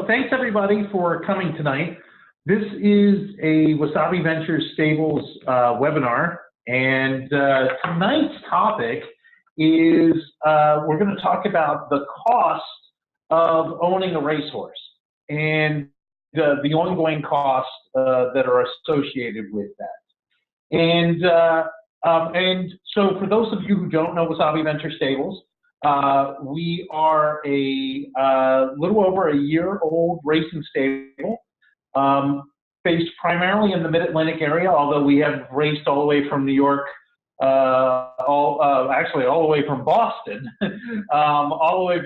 So thanks everybody for coming tonight. This is a Wasabi Ventures Stables webinar, and tonight's topic is we're going to talk about the cost of owning a racehorse and the ongoing costs that are associated with that. And so for those of you who don't know Wasabi Ventures Stables, we are a little over a year-old racing stable, based primarily in the Mid-Atlantic area, although we have raced all the way from New York, actually all the way from Boston, all the way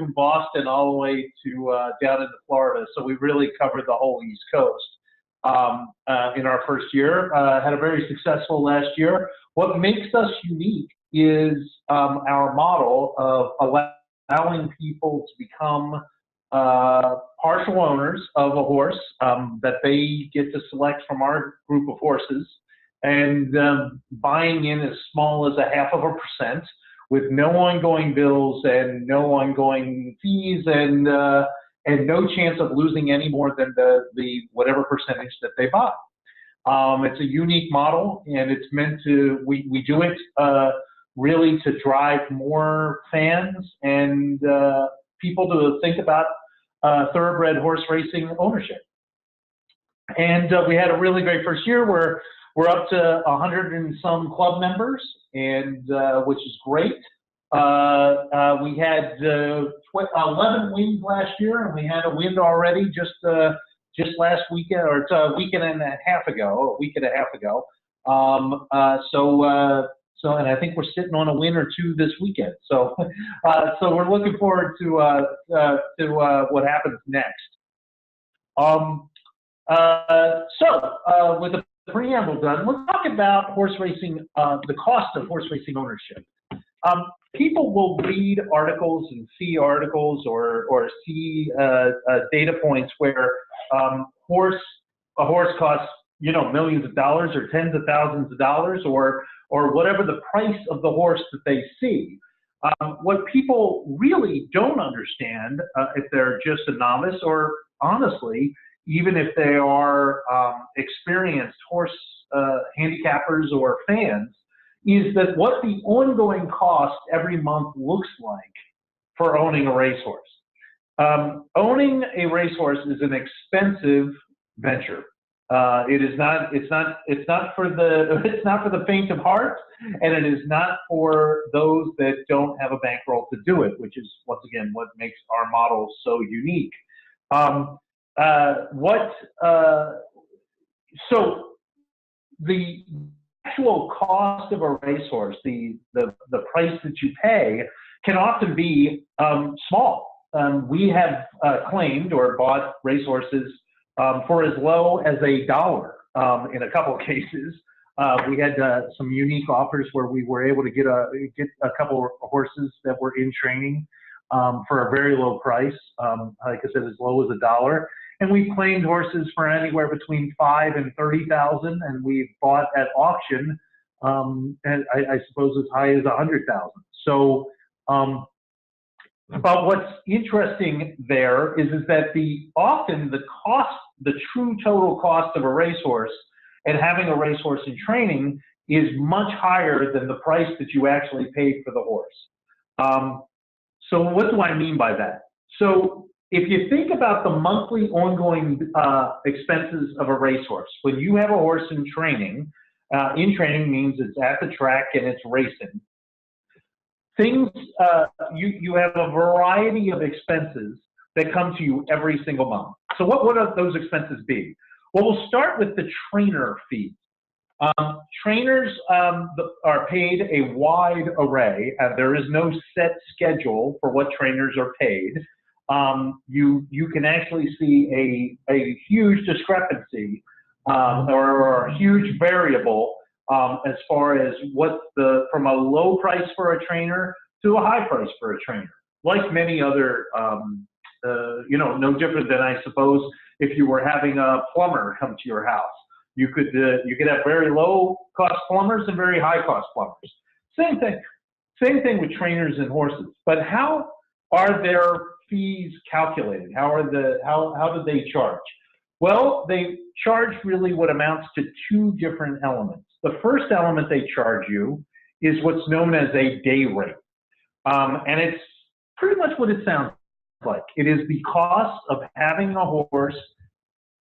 to down into Florida. So we really covered the whole East Coast in our first year. Had a very successful last year. What makes us unique is our model of allowing people to become partial owners of a horse that they get to select from our group of horses, and buying in as small as 0.5% with no ongoing bills and no ongoing fees, and no chance of losing any more than the whatever percentage that they buy. It's a unique model, and it's meant to, we do it really to drive more fans and people to think about thoroughbred horse racing ownership. And we had a really great first year. We're up to 100 and some club members, and which is great. We had 11 wins last year, and we had a win already just last weekend, or it's a week and a half ago. And I think we're sitting on a win or two this weekend. So, so we're looking forward to what happens next. With the preamble done, let's talk about horse racing, the cost of horse racing ownership. People will read articles and see articles or see data points where a horse costs, you know, millions of dollars or tens of thousands of dollars, or whatever the price of the horse that they see. What people really don't understand, if they're just a novice, or honestly, even if they are experienced horse handicappers or fans, is that what the ongoing cost every month looks like for owning a racehorse. Owning a racehorse is an expensive venture. It's not for the faint of heart, and it is not for those that don't have a bankroll to do it, which is once again what makes our model so unique. So the actual cost of a racehorse, the price that you pay, can often be small. We have claimed or bought racehorses for as low as $1 in a couple of cases. We had some unique offers where we were able to get a couple of horses that were in training for a very low price, like I said, as low as $1. And we claimed horses for anywhere between $5,000 and $30,000, and we bought at auction, and I suppose as high as $100,000. So, but what's interesting there is that often the cost, the true total cost of a racehorse and having a racehorse in training is much higher than the price that you actually paid for the horse. So what do I mean by that? So if you think about the monthly ongoing expenses of a racehorse, when you have a horse in training means it's at the track and it's racing. Things, you have a variety of expenses that come to you every single month. So what would those expenses be? Well, we'll start with the trainer fees. Trainers are paid a wide array. There is no set schedule for what trainers are paid. You can actually see a huge discrepancy or a huge variable as far as from a low price for a trainer to a high price for a trainer. Like many other, you know, no different than, I suppose, if you were having a plumber come to your house. You could have very low cost plumbers and very high cost plumbers. Same thing with trainers and horses. But how are their fees calculated? How do they charge? Well, they charge really what amounts to two different elements. The first element they charge you is what's known as a day rate. And it's pretty much what it sounds like. It is the cost of having a horse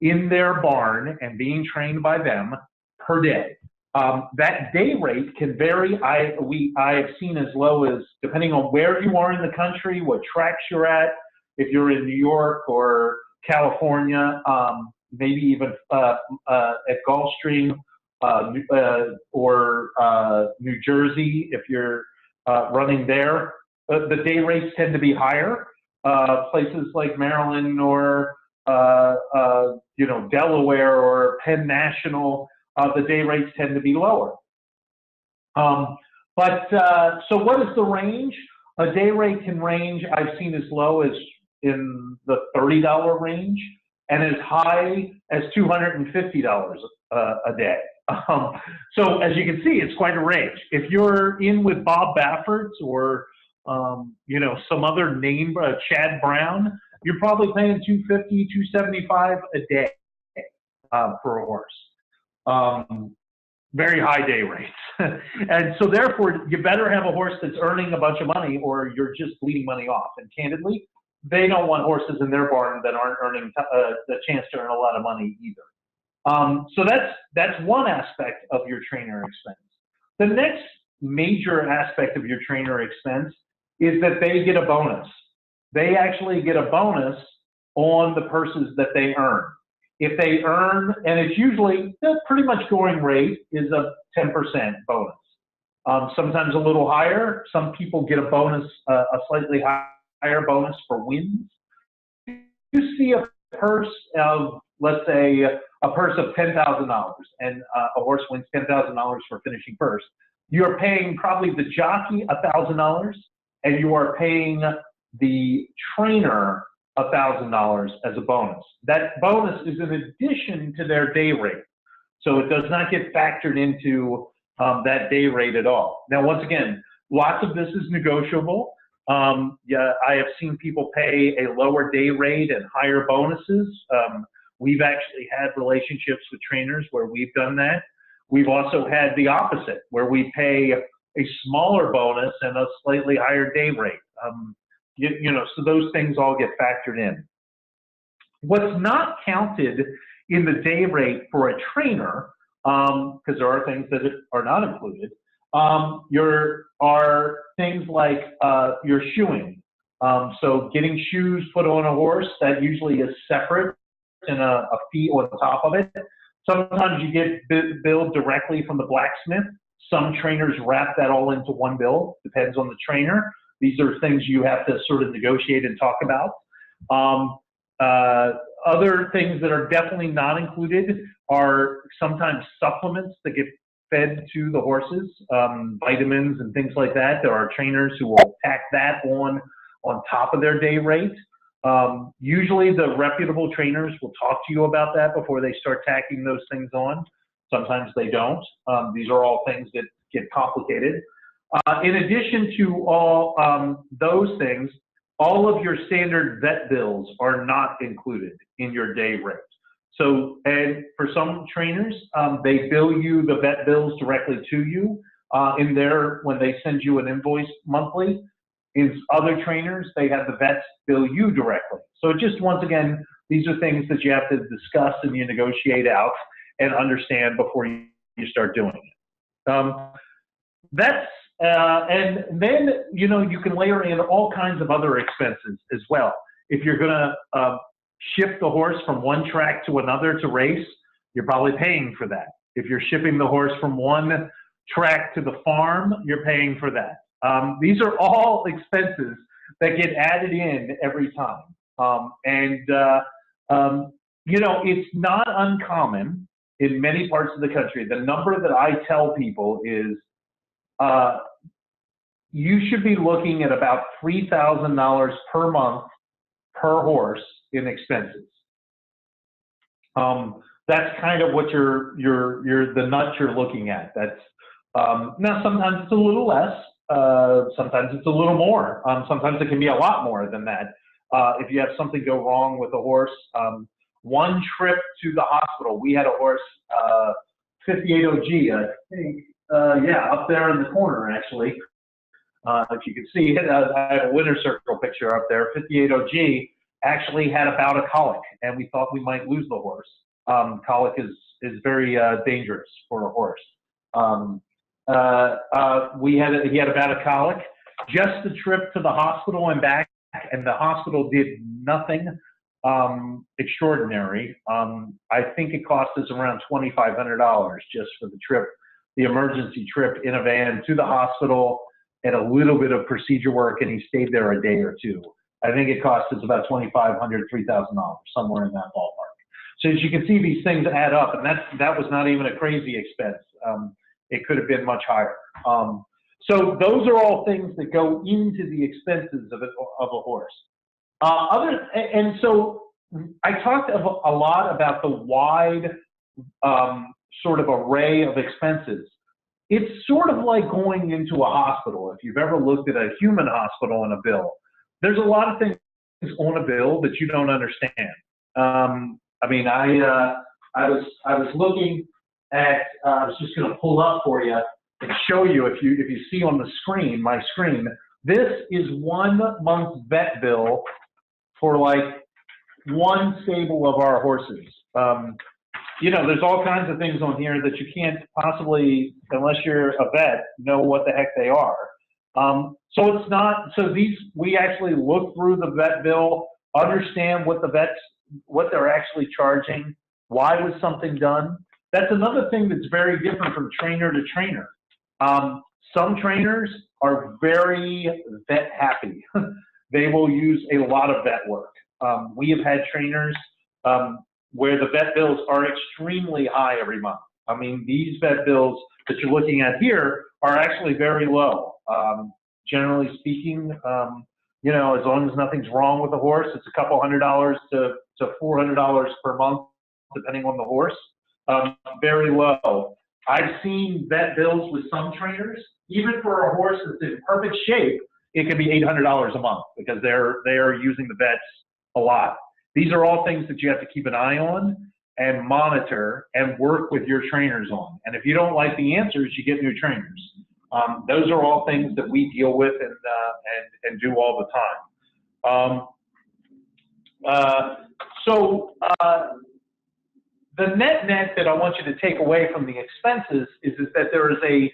in their barn and being trained by them per day. That day rate can vary. I have seen as low as, depending on where you are in the country, what tracks you're at, if you're in New York or California, maybe even at Gulfstream or New Jersey, if you're running there, the day rates tend to be higher. Places like Maryland or Delaware or Penn National, the day rates tend to be lower. So what is the range? A day rate can range, I've seen as low as in the $30 range and as high as $250 a day. So as you can see, it's quite a range. If you're in with Bob Baffert's or some other name, Chad Brown, you're probably paying $250, $275 a day for a horse. Very high day rates. And so therefore, you better have a horse that's earning a bunch of money or you're just bleeding money off. And candidly, they don't want horses in their barn that aren't earning the chance to earn a lot of money either. So that's one aspect of your trainer expense. The next major aspect of your trainer expense is that they get a bonus. They actually get a bonus on the purses that they earn. If they earn, and it's usually, the pretty much going rate is a 10% bonus. Sometimes a little higher. Some people get a bonus, a slightly higher bonus for wins. You see a purse of, let's say, a purse of $10,000 and a horse wins $10,000 for finishing first. You're paying probably the jockey $1,000 and you are paying the trainer $1,000 as a bonus. That bonus is in addition to their day rate. So it does not get factored into that day rate at all. Now, once again, lots of this is negotiable. Yeah, I have seen people pay a lower day rate and higher bonuses. We've actually had relationships with trainers where we've done that. We've also had the opposite, where we pay a smaller bonus and a slightly higher day rate. So those things all get factored in. What's not counted in the day rate for a trainer, because there are things that are not included, are things like your shoeing. So getting shoes put on a horse, that usually is separate and a fee on top of it. Sometimes you get billed directly from the blacksmith. Some trainers wrap that all into one bill, depends on the trainer. These are things you have to sort of negotiate and talk about. Other things that are definitely not included are sometimes supplements that get fed to the horses, vitamins and things like that. There are trainers who will tack that on top of their day rate. Usually the reputable trainers will talk to you about that before they start tacking those things on. Sometimes they don't. These are all things that get complicated. In addition to all those things, all of your standard vet bills are not included in your day rate. So, and for some trainers, they bill you the vet bills directly to you when they send you an invoice monthly. Is other trainers, they have the vets bill you directly. So just once again, these are things that you have to discuss and you negotiate out and understand before you start doing it. And then, you can layer in all kinds of other expenses as well. If you're gonna ship the horse from one track to another to race, you're probably paying for that. If you're shipping the horse from one track to the farm, you're paying for that. These are all expenses that get added in every time. It's not uncommon in many parts of the country. The number that I tell people is you should be looking at about $3,000 per month per horse in expenses. That's kind of what the nut you're looking at. That's now sometimes it's a little less. Sometimes it's a little more. Sometimes it can be a lot more than that. if you have something go wrong with a horse. One trip to the hospital, we had a horse, 58 OG, I think, yeah, up there in the corner, actually. If you can see it, I have a winter circle picture up there. 58 OG actually had a bout of colic, and we thought we might lose the horse. Colic is very dangerous for a horse. He had a bout of colic. Just the trip to the hospital and back, and the hospital did nothing extraordinary. I think it cost us around $2,500 just for the trip, the emergency trip in a van to the hospital, and a little bit of procedure work, and he stayed there a day or two. I think it cost us about $2,500, $3,000, somewhere in that ballpark. So as you can see, these things add up, and that was not even a crazy expense. It could have been much higher. So those are all things that go into the expenses of a horse. And so I talked a lot about the wide sort of array of expenses. It's sort of like going into a hospital. If you've ever looked at a human hospital and a bill, there's a lot of things on a bill that you don't understand. I mean, I was looking at, I was just going to pull up for you and show you, if you see on the screen, my screen, this is 1 month vet bill for like one stable of our horses. You know, there's all kinds of things on here that you can't possibly, unless you're a vet, know what the heck they are. So it's not, so these, we actually look through the vet bill, understand what what they're actually charging, why was something done. That's another thing that's very different from trainer to trainer. Some trainers are very vet happy. They will use a lot of vet work. We have had trainers where the vet bills are extremely high every month. I mean, these vet bills that you're looking at here are actually very low. Generally speaking, you know, as long as nothing's wrong with the horse, it's a couple $100 to $400 per month, depending on the horse. Very low. I've seen vet bills with some trainers, even for a horse that's in perfect shape, it can be $800 a month because they are using the vets a lot. These are all things that you have to keep an eye on and monitor and work with your trainers on. And if you don't like the answers, you get new trainers. Those are all things that we deal with and do all the time. The net that I want you to take away from the expenses is that there is a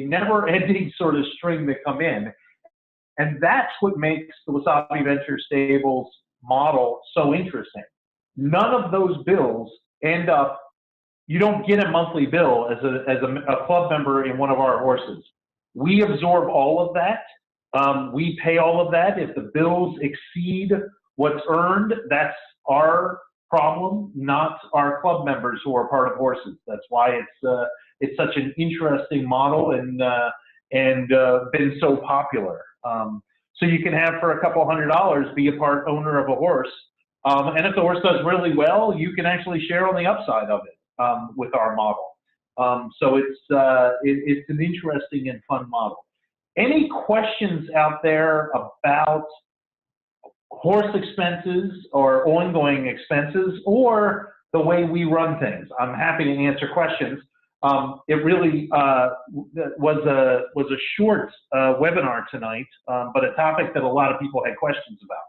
never-ending sort of string that come in, and that's what makes the Wasabi Ventures Stables model so interesting. None of those bills end up. You don't get a monthly bill as a club member in one of our horses. We absorb all of that. We pay all of that. If the bills exceed what's earned, that's our problem, not our club members who are part of horses. That's why it's such an interesting model and been so popular. So you can have, for a couple $100, be a part owner of a horse, and if the horse does really well, you can actually share on the upside of it with our model. So it's an interesting and fun model. Any questions out there about horse expenses or ongoing expenses or the way we run things? I'm happy to answer questions. It really was a short webinar tonight, but a topic that a lot of people had questions about.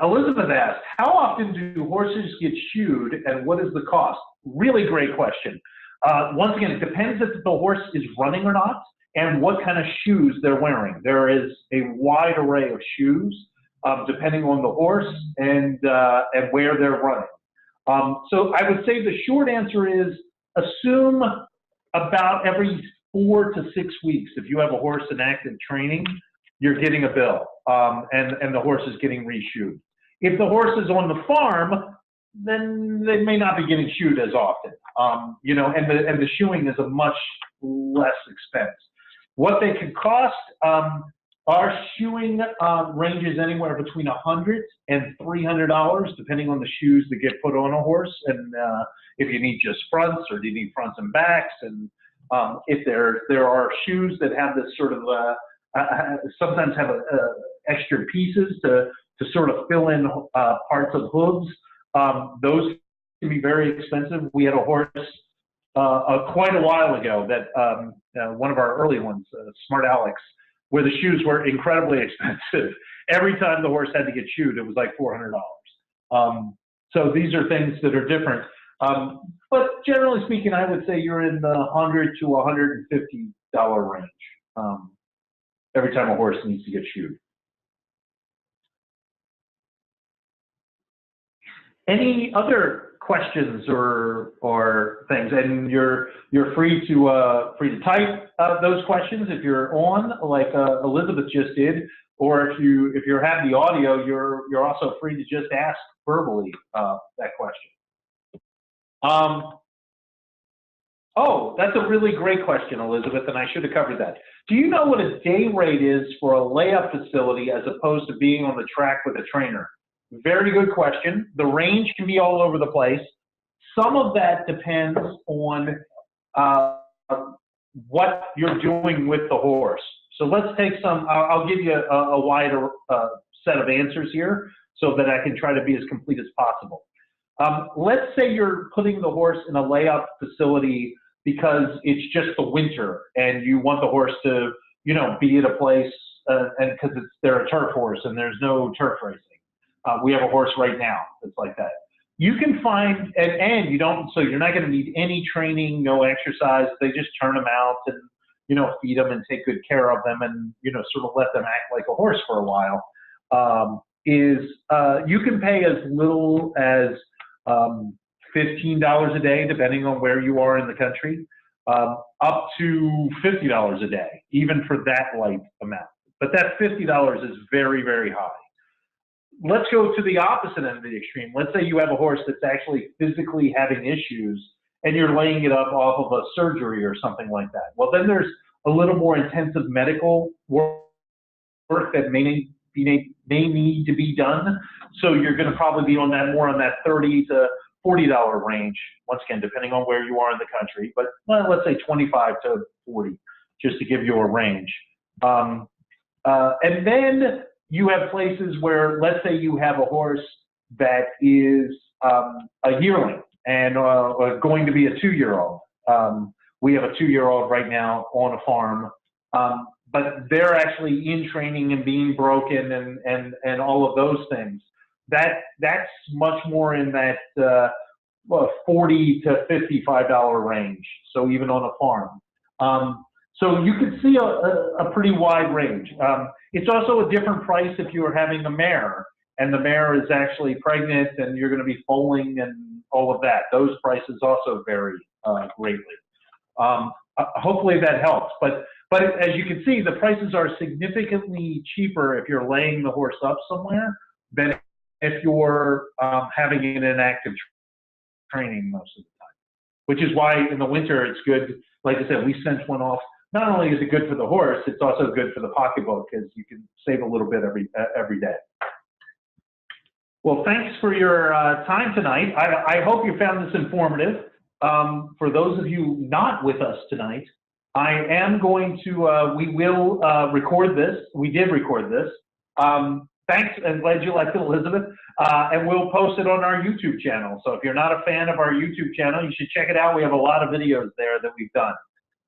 Elizabeth asked, how often do horses get shoed and what is the cost? Really great question. Once again, it depends if the horse is running or not and what kind of shoes they're wearing. There is a wide array of shoes depending on the horse and where they're running. So I would say the short answer is assume about every 4 to 6 weeks. If you have a horse in active training, you're getting a bill and the horse is getting reshoed. If the horse is on the farm, then they may not be getting shoed as often. You know, and the shoeing is a much less expense. What they can cost, our shoeing ranges anywhere between $100 and $300, depending on the shoes that get put on a horse, and if you need just fronts or do you need fronts and backs, and if there are shoes that have this sort of sometimes have extra pieces to sort of fill in parts of hooves. Those can be very expensive. We had a horse quite a while ago that one of our early ones, Smart Alex, where the shoes were incredibly expensive. Every time the horse had to get shoed, it was like $400. So these are things that are different. But generally speaking, I would say you're in the $100 to $150 range every time a horse needs to get shoed. Any other questions or things? And you're free to type those questions if you're on, like Elizabeth just did, or if you have the audio, you're also free to just ask verbally that question. Oh, that's a really great question, Elizabeth, and I should have covered that. Do you know what a day rate is for a layup facility as opposed to being on the track with a trainer? Very good question. The range can be all over the place. Some of that depends on what you're doing with the horse. So let's take some, I'll give you a wider set of answers here so that I can try to be as complete as possible. Let's say you're putting the horse in a layup facility because it's just the winter and you want the horse to, you know, be at a place and because they're a turf horse and there's no turf racing. We have a horse right now that's like that. You can find, and you don't, so you're not going to need any training, no exercise. They just turn them out and, you know, feed them and take good care of them and, you know, sort of let them act like a horse for a while. You can pay as little as $15 a day, depending on where you are in the country, up to $50 a day, even for that light amount. But that $50 is very, very high. Let's go to the opposite end of the extreme. Let's say you have a horse that's actually physically having issues and you're laying it up off of a surgery or something like that. Well, then there's a little more intensive medical work that may need to be done. So you're going to probably be on that more on that $30 to $40 range, once again, depending on where you are in the country, but well, let's say 25 to 40, just to give you a range. And then you have places where, let's say you have a horse that is a yearling and going to be a 2-year-old. We have a 2-year-old right now on a farm, but they're actually in training and being broken and all of those things. That's much more in that $40 to $55 range, so even on a farm. So you can see a pretty wide range. It's also a different price if you are having a mare, and the mare is actually pregnant and you're going to be foaling and all of that. Those prices also vary greatly. Hopefully that helps. But as you can see, the prices are significantly cheaper if you're laying the horse up somewhere than if you're having it in active training most of the time. Which is why in the winter it's good. Like I said, we sent one off. Not only is it good for the horse, it's also good for the pocketbook because you can save a little bit every day. Well, thanks for your time tonight. I hope you found this informative. For those of you not with us tonight, I am going to, we will record this. We did record this. Thanks, and glad you liked it, Elizabeth. And we'll post it on our YouTube channel. So if you're not a fan of our YouTube channel, you should check it out. We have a lot of videos there that we've done.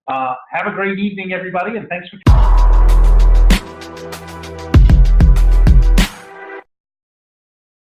Have a great evening, everybody, and thanks for